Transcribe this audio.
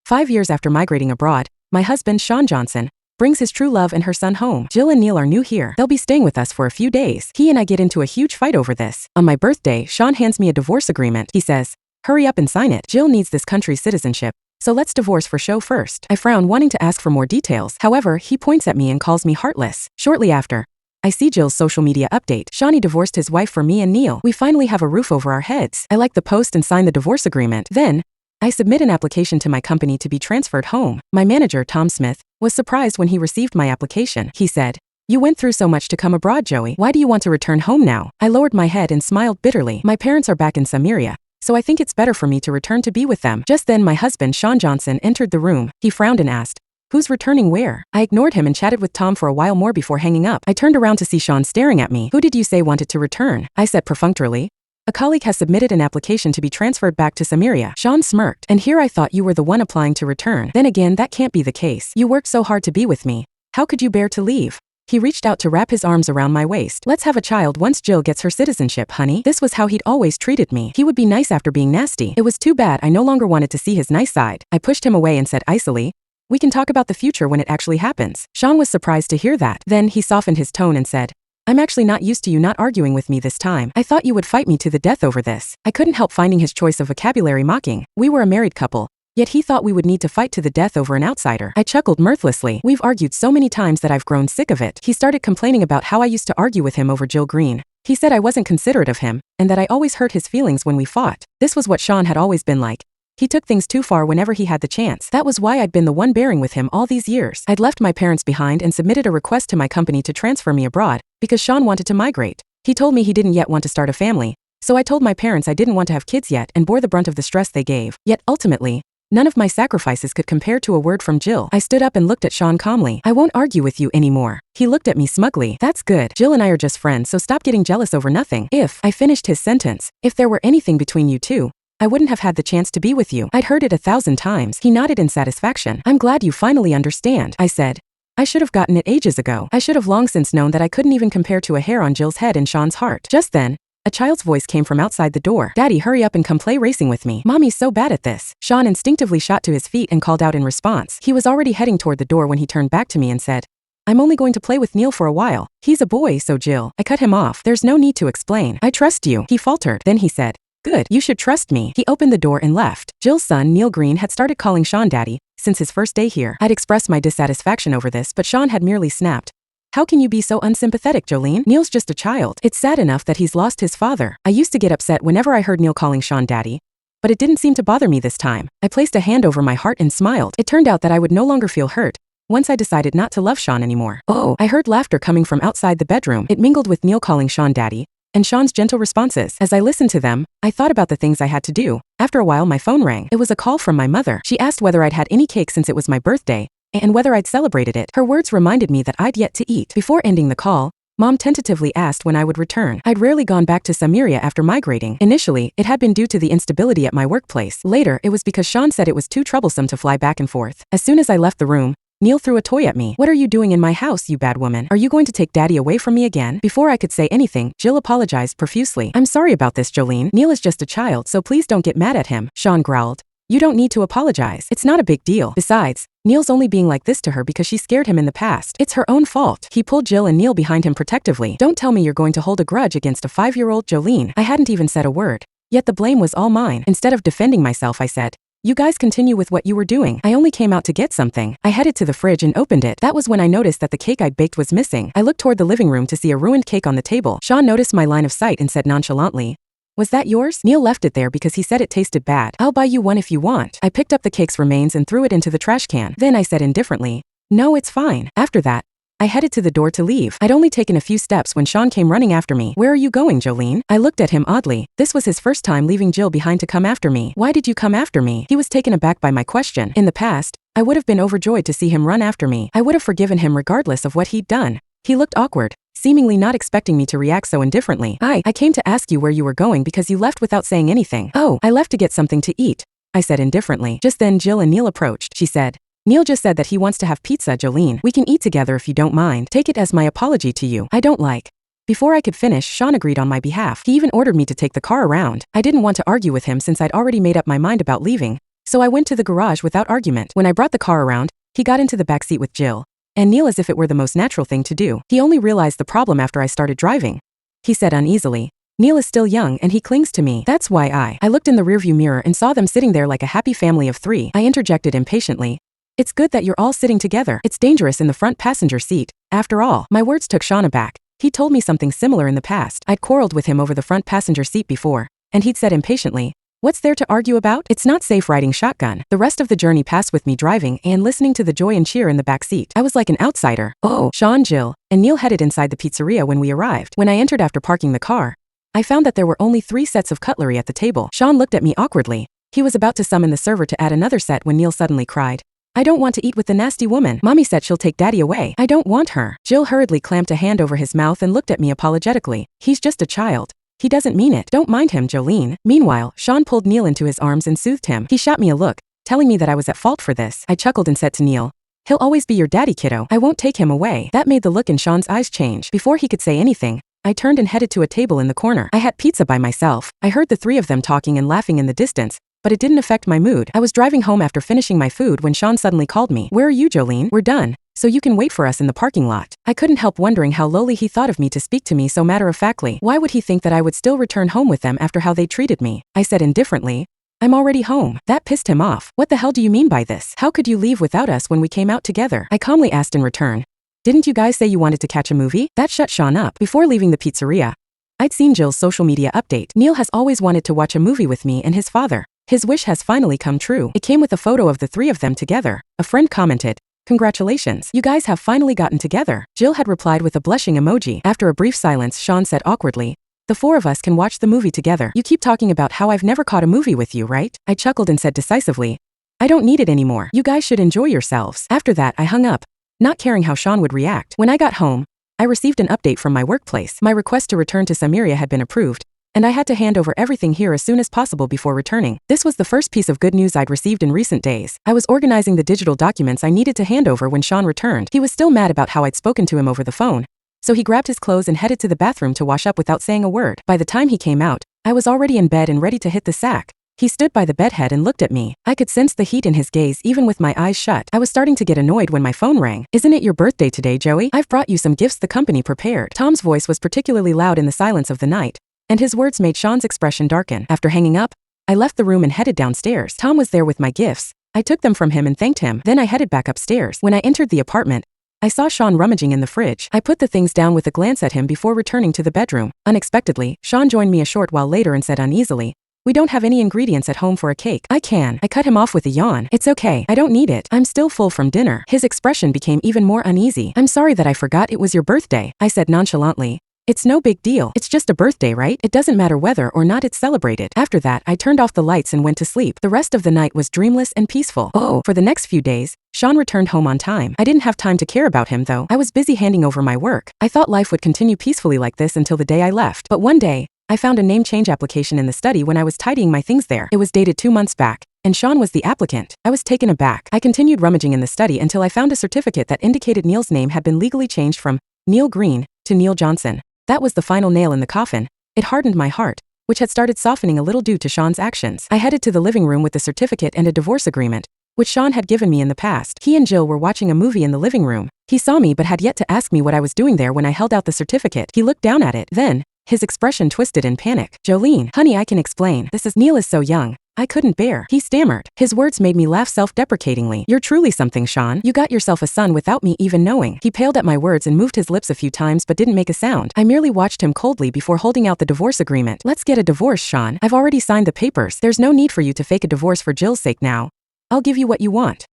5 years after migrating abroad, my husband, Shawn Johnson, brings his true love and her son home. Jill and Neil are new here. They'll be staying with us for a few days. He and I get into a huge fight over this. On my birthday, Shawn hands me a divorce agreement. He says, "Hurry up and sign it. Jill needs this country's citizenship, so let's divorce for show first." I frown, wanting to ask for more details. However, he points at me and calls me heartless. Shortly after, I see Jill's social media update. Shawnee divorced his wife for me and Neil. We finally have a roof over our heads. I like the post and sign the divorce agreement. Then, I submit an application to my company to be transferred home. My manager, Tom Smith, was surprised when he received my application. He said, "You went through so much to come abroad, Joey. Why do you want to return home now?" I lowered my head and smiled bitterly. My parents are back in Summeria, so I think it's better for me to return to be with them. Just then my husband, Shawn Johnson, entered the room. He frowned and asked, "Who's returning where?" I ignored him and chatted with Tom for a while more before hanging up. I turned around to see Shawn staring at me. "Who did you say wanted to return?" I said perfunctorily. "A colleague has submitted an application to be transferred back to Summeria." Shawn smirked. "And here I thought you were the one applying to return. Then again, that can't be the case. You worked so hard to be with me. How could you bear to leave?" He reached out to wrap his arms around my waist. "Let's have a child once Jill gets her citizenship, honey." This was how he'd always treated me. He would be nice after being nasty. It was too bad I no longer wanted to see his nice side. I pushed him away and said icily, "We can talk about the future when it actually happens." Shawn was surprised to hear that. Then he softened his tone and said, "I'm actually not used to you not arguing with me this time. I thought you would fight me to the death over this." I couldn't help finding his choice of vocabulary mocking. We were a married couple, yet he thought we would need to fight to the death over an outsider. I chuckled mirthlessly. "We've argued so many times that I've grown sick of it." He started complaining about how I used to argue with him over Jill Green. He said I wasn't considerate of him, and that I always hurt his feelings when we fought. This was what Shawn had always been like. He took things too far whenever he had the chance. That was why I'd been the one bearing with him all these years. I'd left my parents behind and submitted a request to my company to transfer me abroad, because Shawn wanted to migrate. He told me he didn't yet want to start a family, so I told my parents I didn't want to have kids yet and bore the brunt of the stress they gave. Yet ultimately, none of my sacrifices could compare to a word from Jill. I stood up and looked at Shawn calmly. "I won't argue with you anymore." He looked at me smugly. "That's good. Jill and I are just friends, so stop getting jealous over nothing." I finished his sentence. "If there were anything between you two, I wouldn't have had the chance to be with you." I'd heard it 1,000 times. He nodded in satisfaction. "I'm glad you finally understand," I said. "I should have gotten it ages ago. I should have long since known that I couldn't even compare to a hair on Jill's head and Shawn's heart." Just then, a child's voice came from outside the door. "Daddy, hurry up and come play racing with me. Mommy's so bad at this." Shawn instinctively shot to his feet and called out in response. He was already heading toward the door when he turned back to me and said, "I'm only going to play with Neil for a while. He's a boy, so Jill." I cut him off. "There's no need to explain. I trust you," he faltered. Then he said, "Good, you should trust me." He opened the door and left. Jill's son, Neil Green, had started calling Shawn Daddy since his first day here. I'd expressed my dissatisfaction over this, but Shawn had merely snapped, "How can you be so unsympathetic, Jolene? Neil's just a child. It's sad enough that he's lost his father." I used to get upset whenever I heard Neil calling Shawn Daddy, but it didn't seem to bother me this time. I placed a hand over my heart and smiled. It turned out that I would no longer feel hurt once I decided not to love Shawn anymore. I heard laughter coming from outside the bedroom. It mingled with Neil calling Shawn Daddy and Shawn's gentle responses. As I listened to them, I thought about the things I had to do. After a while, my phone rang. It was a call from my mother. She asked whether I'd had any cake since it was my birthday, and whether I'd celebrated it. Her words reminded me that I'd yet to eat. Before ending the call, Mom tentatively asked when I would return. I'd rarely gone back to Summeria after migrating. Initially, it had been due to the instability at my workplace. Later, it was because Shawn said it was too troublesome to fly back and forth. As soon as I left the room, Neil threw a toy at me. "What are you doing in my house, you bad woman? Are you going to take Daddy away from me again?" Before I could say anything, Jill apologized profusely. "I'm sorry about this, Jolene. Neil is just a child, so please don't get mad at him," Shawn growled. "You don't need to apologize. It's not a big deal. Besides, Neil's only being like this to her because she scared him in the past. It's her own fault." He pulled Jill and Neil behind him protectively. "Don't tell me you're going to hold a grudge against a 5-year-old, Jolene." I hadn't even said a word, yet the blame was all mine. Instead of defending myself, I said, "You guys continue with what you were doing. I only came out to get something." I headed to the fridge and opened it. That was when I noticed that the cake I'd baked was missing. I looked toward the living room to see a ruined cake on the table. Shawn noticed my line of sight and said nonchalantly, "Was that yours?" Neil left it there because he said it tasted bad. "I'll buy you one if you want." I picked up the cake's remains and threw it into the trash can. Then I said indifferently, "No, it's fine." After that, I headed to the door to leave. I'd only taken a few steps when Shawn came running after me. "Where are you going, Jolene?" I looked at him oddly. This was his first time leaving Jill behind to come after me. "Why did you come after me?" He was taken aback by my question. In the past, I would have been overjoyed to see him run after me. I would have forgiven him regardless of what he'd done. He looked awkward, seemingly not expecting me to react so indifferently. I came to ask you where you were going because you left without saying anything." "Oh, I left to get something to eat," I said indifferently. Just then Jill and Neil approached. She said, "Neil just said that he wants to have pizza, Jolene. We can eat together if you don't mind. Take it as my apology to you. I don't like." Before I could finish, Shawn agreed on my behalf. He even ordered me to take the car around. I didn't want to argue with him since I'd already made up my mind about leaving, So I went to the garage without argument. When I brought the car around, he got into the backseat with Jill and Neil as if it were the most natural thing to do. He only realized the problem after I started driving. He said uneasily, Neil is still young and he clings to me. That's why I looked in the rearview mirror and saw them sitting there like a happy family of 3. I interjected impatiently. It's good that you're all sitting together. It's dangerous in the front passenger seat. After all, my words took Shawn aback. He told me something similar in the past. I'd quarreled with him over the front passenger seat before, and he'd said impatiently, what's there to argue about? It's not safe riding shotgun. The rest of the journey passed with me driving and listening to the joy and cheer in the back seat. I was like an outsider. Oh, Shawn, Jill, and Neil headed inside the pizzeria when we arrived. When I entered after parking the car, I found that there were only 3 sets of cutlery at the table. Shawn looked at me awkwardly. He was about to summon the server to add another set when Neil suddenly cried, I don't want to eat with the nasty woman. Mommy said she'll take daddy away. I don't want her. Jill hurriedly clamped a hand over his mouth and looked at me apologetically. He's just a child. He doesn't mean it. Don't mind him, Jolene. Meanwhile, Shawn pulled Neil into his arms and soothed him. He shot me a look, telling me that I was at fault for this. I chuckled and said to Neil, he'll always be your daddy, kiddo. I won't take him away. That made the look in Shawn's eyes change. Before he could say anything, I turned and headed to a table in the corner. I had pizza by myself. I heard the 3 of them talking and laughing in the distance, but it didn't affect my mood. I was driving home after finishing my food when Shawn suddenly called me. Where are you, Jolene? We're done, so you can wait for us in the parking lot. I couldn't help wondering how lowly he thought of me to speak to me so matter-of-factly. Why would he think that I would still return home with them after how they treated me? I said indifferently, I'm already home. That pissed him off. What the hell do you mean by this? How could you leave without us when we came out together? I calmly asked in return. Didn't you guys say you wanted to catch a movie? That shut Shawn up. Before leaving the pizzeria, I'd seen Jill's social media update. Neil has always wanted to watch a movie with me and his father. His wish has finally come true. It came with a photo of the 3 of them together. A friend commented, congratulations, you guys have finally gotten together. Jill had replied with a blushing emoji. After a brief silence, Shawn said awkwardly, the 4 of us can watch the movie together. You keep talking about how I've never caught a movie with you, right? I chuckled and said decisively, I don't need it anymore. You guys should enjoy yourselves. After that, I hung up, not caring how Shawn would react. When I got home, I received an update from my workplace. My request to return to Summeria had been approved, and I had to hand over everything here as soon as possible before returning. This was the first piece of good news I'd received in recent days. I was organizing the digital documents I needed to hand over when Shawn returned. He was still mad about how I'd spoken to him over the phone, so he grabbed his clothes and headed to the bathroom to wash up without saying a word. By the time he came out, I was already in bed and ready to hit the sack. He stood by the bedhead and looked at me. I could sense the heat in his gaze even with my eyes shut. I was starting to get annoyed when my phone rang. Isn't it your birthday today, Joey? I've brought you some gifts the company prepared. Tom's voice was particularly loud in the silence of the night, and his words made Shawn's expression darken. After hanging up, I left the room and headed downstairs. Tom was there with my gifts. I took them from him and thanked him. Then I headed back upstairs. When I entered the apartment, I saw Shawn rummaging in the fridge. I put the things down with a glance at him before returning to the bedroom. Unexpectedly, Shawn joined me a short while later and said uneasily, we don't have any ingredients at home for a cake. I cut him off with a yawn. It's okay. I don't need it. I'm still full from dinner. His expression became even more uneasy. I'm sorry that I forgot it was your birthday, I said nonchalantly. It's no big deal. It's just a birthday, right? It doesn't matter whether or not it's celebrated. After that, I turned off the lights and went to sleep. The rest of the night was dreamless and peaceful. For the next few days, Shawn returned home on time. I didn't have time to care about him though. I was busy handing over my work. I thought life would continue peacefully like this until the day I left. But one day, I found a name change application in the study when I was tidying my things there. It was dated 2 months back, and Shawn was the applicant. I was taken aback. I continued rummaging in the study until I found a certificate that indicated Neil's name had been legally changed from Neil Green to Neil Johnson. That was the final nail in the coffin. It hardened my heart, which had started softening a little due to Shawn's actions. I headed to the living room with the certificate and a divorce agreement, which Shawn had given me in the past. He and Jill were watching a movie in the living room. He saw me but had yet to ask me what I was doing there when I held out the certificate. He looked down at it. Then, his expression twisted in panic. Jolene, honey, I can explain. Neil is so young. I couldn't bear. He stammered. His words made me laugh self-deprecatingly. You're truly something, Shawn. You got yourself a son without me even knowing. He paled at my words and moved his lips a few times but didn't make a sound. I merely watched him coldly before holding out the divorce agreement. Let's get a divorce, Shawn. I've already signed the papers. There's no need for you to fake a divorce for Jill's sake now. I'll give you what you want.